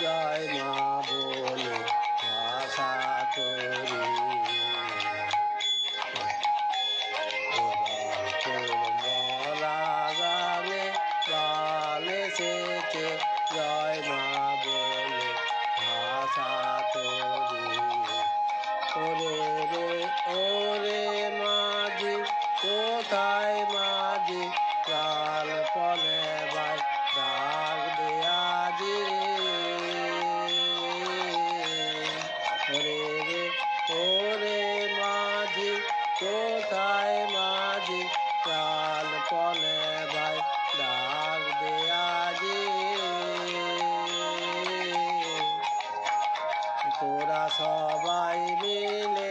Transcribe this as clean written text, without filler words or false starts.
জয় মা বলে ভাষা তরি। মরা গানে বাল এসেছে জয় মা বলে ভাষা তরি। ওরে রে ওরে মাঝি কোথায় মাঝি লাল পনে ভাই ডাক দেয়াজি। ওরে রে ওরে মাঝি কোথায় মাঝি লাল পনে ভাই ডাক দেয়াজি। তোরা সবাই মিলে